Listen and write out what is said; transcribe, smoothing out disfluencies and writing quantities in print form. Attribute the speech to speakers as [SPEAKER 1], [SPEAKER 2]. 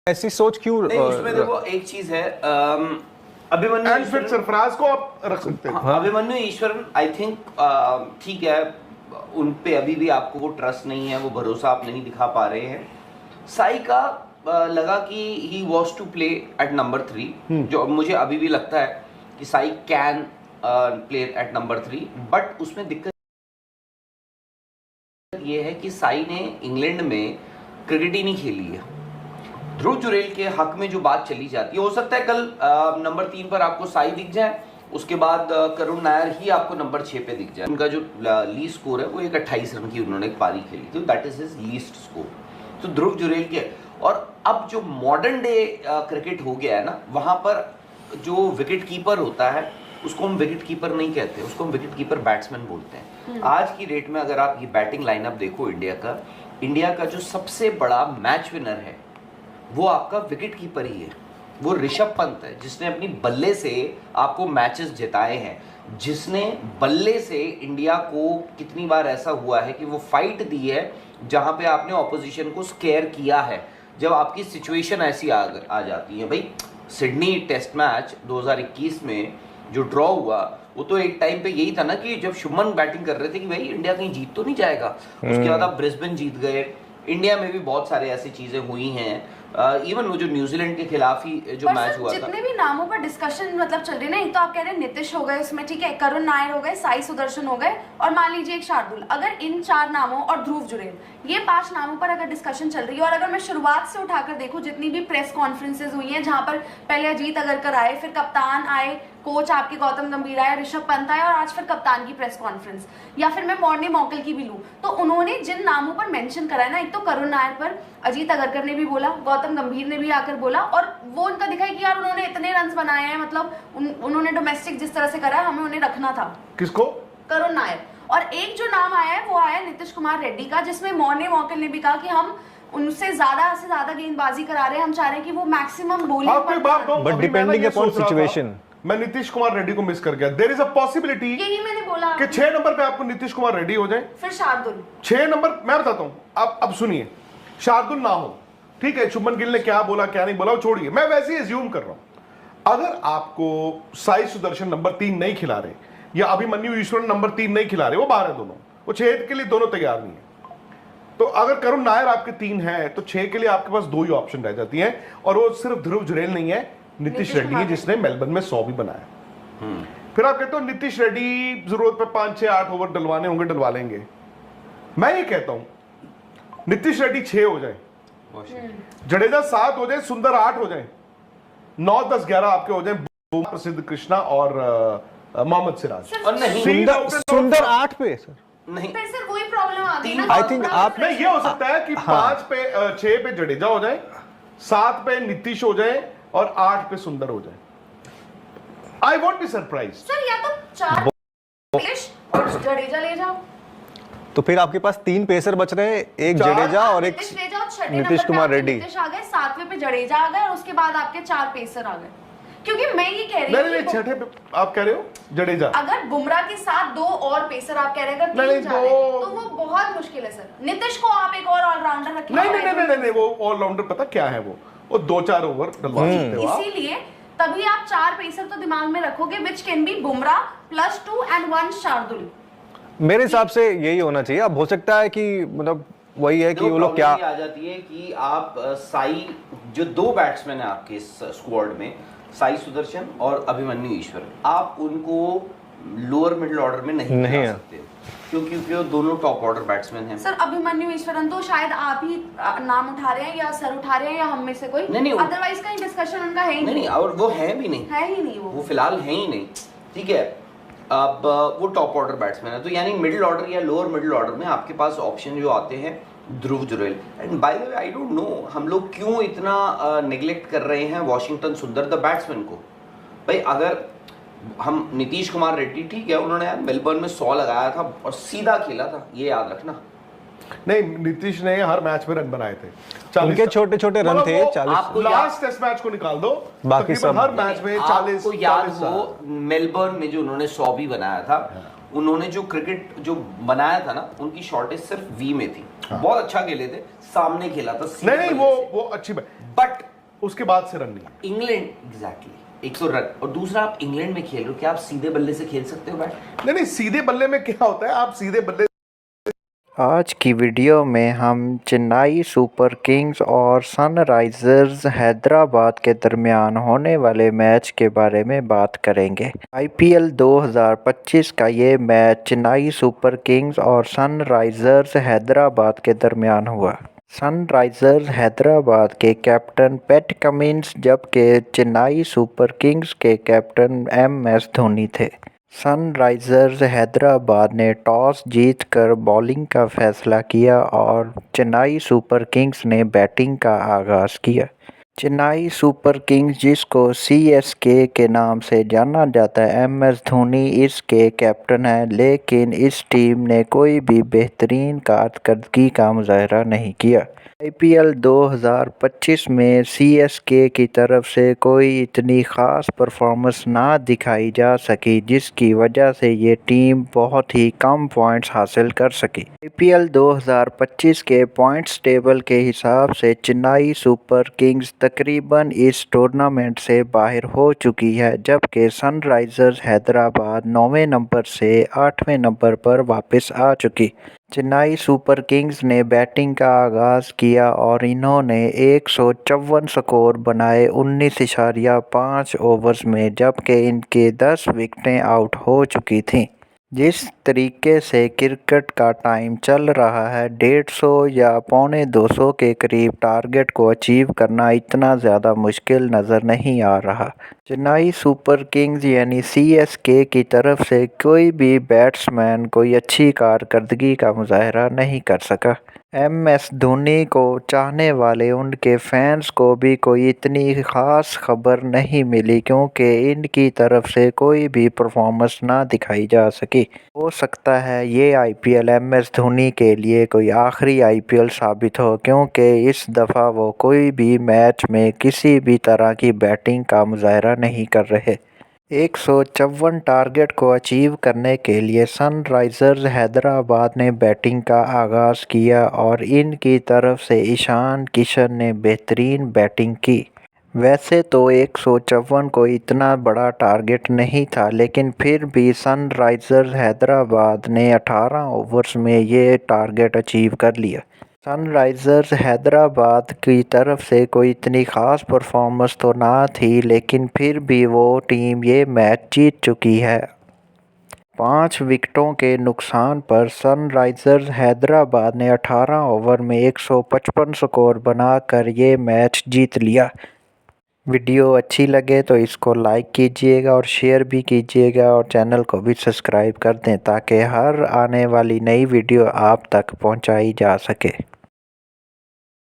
[SPEAKER 1] ऐसी सोच क्यों?
[SPEAKER 2] नहीं, उसमें देखो एक चीज है, अभिमन्यु
[SPEAKER 3] एंड फिर सरफराज को आप रख सकते हैं।
[SPEAKER 2] अभिमन्यु ईश्वरन आई थिंक ठीक है, उन पे अभी भी आपको वो ट्रस्ट नहीं है, वो भरोसा आप नहीं दिखा पा रहे हैं। साई का लगा कि he was to play at number 3, जो मुझे अभी भी लगता है कि Sai can play at number 3, but उसमें दिक्कत ये है कि साई ने इंग्लैंड में क्रिकेट ही नहीं खेली है। ध्रुव जुरेल के हक में जो बात चली जाती है, हो सकता है कल नंबर 3 पर आपको साई दिख जाए, उसके बाद करुण नायर ही आपको नंबर 6 पे दिख जाए। उनका जो लीस्ट स्कोर है वो एक 28 रन की उन्होंने एक पारी खेली, तो that is his least score. तो ध्रुव जुरेल के, और अब जो मॉडर्न डे क्रिकेट हो गया है ना, वहां पर जो विकेट कीपर होता है उसको हम विकेट कीपर नहीं कहते, उसको हम विकेट कीपर बैट्समैन बोलते हैं। आज की डेट में अगर आप ये बैटिंग लाइनअप देखो इंडिया का जो सबसे बड़ा मैच विनर है वो आपका विकेट कीपर ही है, वो ऋषभ पंत है, जिसने अपनी बल्ले से आपको मैचेस जिताए हैं, जिसने बल्ले से इंडिया को कितनी बार ऐसा हुआ है कि वो फाइट दी है जहां पे आपने ऑपोजिशन को स्केयर किया है, जब आपकी सिचुएशन ऐसी आ जाती है। भाई सिडनी टेस्ट मैच 2021 में जो ड्रॉ हुआ, वो तो एक टाइम पे यही था ना कि जब शुभमन बैटिंग कर रहे थे कि भाई इंडिया कहीं जीत तो नहीं जाएगा, उसके बाद आप ब्रिस्बेन जीत गए। इंडिया में भी बहुत सारे ऐसी चीजें हुई हैं, इवन वो जो न्यूजीलैंड के खिलाफ ही जो मैच हुआ था।
[SPEAKER 4] जितने भी नामों पर डिस्कशन मतलब चल रही ना, एक तो आप कह रहे हैं नीतीश हो गए इसमें, ठीक है, करुण नायर हो गए, साई सुदर्शन हो गए, और मान लीजिए एक शार्दुल। अगर इन 4 नामों और ध्रुव जुरेल, ये 5 नामों पर अगर डिस्कशन चल रही है, और अगर मैं शुरुआत से उठाकर देखूं जितनी भी प्रेस कॉन्फ्रेंसेज हुई हैं जहां पर पहले अजीत अगरकर आए, फिर कप्तान आए, कोच आपके गौतम गंभीर आए, ऋषभ पंत आए, और आज फिर कप्तान की प्रेस कॉन्फ्रेंस, या फिर मैं मॉर्निंग मॉकल की भी लूं, तो उन्होंने जिन नामों पर मेंशन करा है ना, एक तो करुण नायर पर अजीत अगरकर ने भी बोला, गौतम गंभीर ने भी आकर बोला, और वो उनका दिखाई कि यार उन्होंने इतने रन बनाए हैं, मतलब उन्होंने डोमेस्टिक जिस तरह से करा है, हमें उन्हें रखना था।
[SPEAKER 3] किसको?
[SPEAKER 4] करुण नायर। और एक जो नाम आया है वो आया नीतीश कुमार रेड्डी का, जिसमें मॉर्निंग मॉकल ने भी कहा कि हम उनसे ज्यादा से ज्यादा गेंदबाजी करा रहे हैं, हम चाह रहे हैं कि वो मैक्सिमम बॉलिंग पर,
[SPEAKER 1] बट डिपेंडिंग अपॉन सिचुएशन।
[SPEAKER 3] मैं नीतीश कुमार रेड्डी को मिस कर गया। देयर इज अ पॉसिबिलिटी,
[SPEAKER 4] यही मैंने बोला
[SPEAKER 3] कि 6 नंबर पे आपको नीतीश कुमार रेड्डी हो जाए,
[SPEAKER 4] फिर शार्दुल
[SPEAKER 3] 6 नंबर। मैं बताता हूं, आप अब सुनिए, शार्दुल ना हो, ठीक है, शुभमन गिल ने क्या बोला क्या नहीं बोला वो छोड़िए, मैं वैसे ही एज्यूम कर रहा हूं। अगर आपको साई सुदर्शन नंबर 3 नहीं खिला रहे, या अभिमन्यु ईश्वर नंबर 3 नहीं खिला रहे, वो बाहर है दोनों, वो 6 के लिए दोनों तैयार नहीं है, तो अगर करुण नायर आपके 3 है तो 6 के लिए आपके पास 2 ही ऑप्शन रह जाती हैं, और वो सिर्फ ध्रुव जुरेल नहीं है, नीतीश रेड्डी है, जिसने मेलबर्न में 100 भी बनाया। फिर आप कहते हो नीतीश रेड्डी जरूरत पे 5, 6, 8 ओवर डलवाने होंगे, डलवा लेंगे। मैं ये कहता हूं नीतीश रेड्डी 6 हो जाए, जडेजा 7 हो जाए, सुंदर 8 हो जाए, 9, 10, 11 आपके हो जाए, प्रसिद्ध कृष्णा और मोहम्मद सिराज।
[SPEAKER 2] और नहीं,
[SPEAKER 1] सुंदर 8 पे सर
[SPEAKER 2] नहीं,
[SPEAKER 4] फिर सर वही प्रॉब्लम आ गई ना।
[SPEAKER 1] आई थिंक आप
[SPEAKER 3] नहीं, ये हो सकता है कि 5 पे 6 पे जडेजा हो जाए, 7 पे नीतीश हो जाए, और 8 पे सुंदर हो जाए। I won't be surprise
[SPEAKER 4] sir, या तो 4 नीतीश और जडेजा ले जाओ,
[SPEAKER 1] तो फिर आपके पास 3 पेसर बच रहे हैं, एक जडेजा और एक नीतीश कुमार रेड्डी।
[SPEAKER 4] नीतीश आ गए, 7वें पे जडेजा आ गए, और उसके बाद आपके 4 पेसर आ गए। क्योंकि मैं ये कह रही हूं,
[SPEAKER 3] नहीं, 6ठे पे आप कह रहे हो जडेजा,
[SPEAKER 4] अगर बुमराह के साथ 2 और पेसर आप कह रहे हैं, अगर 3 जा रहे हैं, तो वो बहुत मुश्किल है सर। नीतीश को आप एक और ऑलराउंडर रखें।
[SPEAKER 3] नहीं, वो ऑलराउंडर पता क्या है, वो 2-4 ओवर डलवा सकते हो आप।
[SPEAKER 4] इसीलिए तभी आप 4 पेसर तो दिमाग में रखोगे, which can be Bumrah +2 and 1 Shardul.
[SPEAKER 1] मेरे हिसाब से यही होना चाहिए। अब हो सकता है कि मतलब वही है कि वो लोग क्या
[SPEAKER 2] आ जाती है कि आप साई, जो 2 बैट्समैन है आपके इस स्क्वाड में, साई सुदर्शन और अभिमन्यु ईश्वर, आप उनको लोअर मिडिल ऑर्डर में नहीं ला सकते, क्योंकि वो दोनों टॉप ऑर्डर बैट्समैन हैं।
[SPEAKER 4] सर अभिमन्यु ईश्वरन तो शायद आप ही नाम उठा रहे हैं, या सर उठा रहे हैं, या हम में से कोई,
[SPEAKER 2] नहीं,
[SPEAKER 4] अदरवाइज कहीं डिस्कशन उनका है ही
[SPEAKER 2] नहीं, और वो है भी नहीं,
[SPEAKER 4] है ही नहीं,
[SPEAKER 2] वो फिलहाल है ही नहीं, ठीक है। अब वो टॉप ऑर्डर बैट्समैन है, तो यानी मिडिल ऑर्डर या लोअर मिडिल ऑर्डर में आपके पास ऑप्शन जो आते हैं Dhruv Jurel. And by the way I don't know हम लोग क्यों इतना नेग्लेक्ट कर रहे हैं वॉशिंगटन सुंदर द बैट्समैन को। भाई अगर हम नीतीश कुमार रेड्डी, ठीक है, उन्होंने यार मेलबर्न में 100 लगाया था और सीधा खेला था, ये याद रखना।
[SPEAKER 3] नहीं, नीतीश ने हर मैच में रन बनाए थे,
[SPEAKER 1] उनके छोटे छोटे रन थे, 40।
[SPEAKER 3] लास्ट टेस्ट मैच को निकाल दो,
[SPEAKER 1] बाकी सब
[SPEAKER 3] हर मैच में 40।
[SPEAKER 2] आपको याद हो मेलबर्न में जो उन्होंने 100 भी बनाया था, उन्होंने जो क्रिकेट जो बनाया था ना, उनकी शॉर्टेज सिर्फ वी में थी। बहुत अच्छा खेले थे, सामने खेला था,
[SPEAKER 3] नहीं, वो अच्छी बात,
[SPEAKER 2] बट
[SPEAKER 3] उसके बाद से रन नहीं।
[SPEAKER 2] इंग्लैंड एग्जैक्टली 100 रन, और दूसरा आप इंग्लैंड में खेल रहे हो, क्या आप सीधे बल्ले से खेल सकते हो बैट?
[SPEAKER 3] नहीं, सीधे बल्ले में क्या होता है, आप सीधे बल्ले।
[SPEAKER 5] आज की वीडियो में हम चेन्नई सुपर किंग्स और सनराइजर्स हैदराबाद के दरमियान होने वाले मैच के बारे में बात करेंगे। आईपीएल 2025 का ये मैच चेन्नई सुपर किंग्स और सनराइजर्स हैदराबाद के दरमियान हुआ। सनराइजर्स हैदराबाद के कैप्टन पैट कमिंस जबकि चेन्नई सुपर किंग्स के कैप्टन MS धोनी थे। सनराइजर्स हैदराबाद ने टॉस जीतकर बॉलिंग का फैसला किया और चेन्नई सुपर किंग्स ने बैटिंग का आगाज़ किया। चेन्नई सुपर किंग्स, जिसको CSK के नाम से जाना जाता है, MS धोनी इसके कैप्टन हैं, लेकिन इस टीम ने कोई भी बेहतरीन कारकर्दगी का मुजाहरा नहीं किया। IPL 2025 में CSK की तरफ से कोई इतनी ख़ास परफॉर्मेंस ना दिखाई जा सकी, जिसकी वजह से ये टीम बहुत ही कम पॉइंट्स हासिल कर सकी। IPL 2025 के पॉइंट्स टेबल के हिसाब से चेन्नई सुपर किंग्स तकरीबन इस टूर्नामेंट से बाहर हो चुकी है, जबकि सनराइजर्स हैदराबाद 9वें नंबर से 8वें नंबर पर वापस आ चुकी। चेन्नई सुपर किंग्स ने बैटिंग का आगाज़ किया और इन्होंने 154 स्कोर बनाए 19.5 ओवर्स में, जबकि इनके 10 विकेटें आउट हो चुकी थीं। जिस तरीके से क्रिकेट का टाइम चल रहा है, 150 या 250 के करीब टारगेट को अचीव करना इतना ज़्यादा मुश्किल नज़र नहीं आ रहा। चेन्नई सुपर किंग्स यानी CSK की तरफ से कोई भी बैट्समैन कोई अच्छी कारकर्दगी का मुजाहरा नहीं कर सका। MS धोनी को चाहने वाले उनके फैंस को भी कोई इतनी ख़ास खबर नहीं मिली, क्योंकि इनकी तरफ से कोई भी परफॉर्मेंस ना दिखाई जा सकी। हो सकता है ये IPL MS धोनी के लिए कोई आखिरी IPL साबित हो, क्योंकि इस दफ़ा वो कोई भी मैच में किसी भी तरह की बैटिंग का मुजाहरा नहीं कर रहे। 154 टारगेट को अचीव करने के लिए सनराइजर्स हैदराबाद ने बैटिंग का आगाज़ किया और इनकी तरफ से ईशान किशन ने बेहतरीन बैटिंग की। वैसे तो 154 कोई इतना बड़ा टारगेट नहीं था, लेकिन फिर भी सनराइजर्स हैदराबाद ने 18 ओवर्स में ये टारगेट अचीव कर लिया। सनराइजर्स हैदराबाद की तरफ से कोई इतनी ख़ास परफॉर्मेंस तो ना थी, लेकिन फिर भी वो टीम ये मैच जीत चुकी है। 5 विकेटों के नुकसान पर सनराइजर्स हैदराबाद ने 18 ओवर में 155 स्कोर बनाकर ये मैच जीत लिया। वीडियो अच्छी लगे तो इसको लाइक कीजिएगा और शेयर भी कीजिएगा और चैनल को भी सब्सक्राइब कर दें, ताकि हर आने वाली नई वीडियो आप तक पहुंचाई जा सके।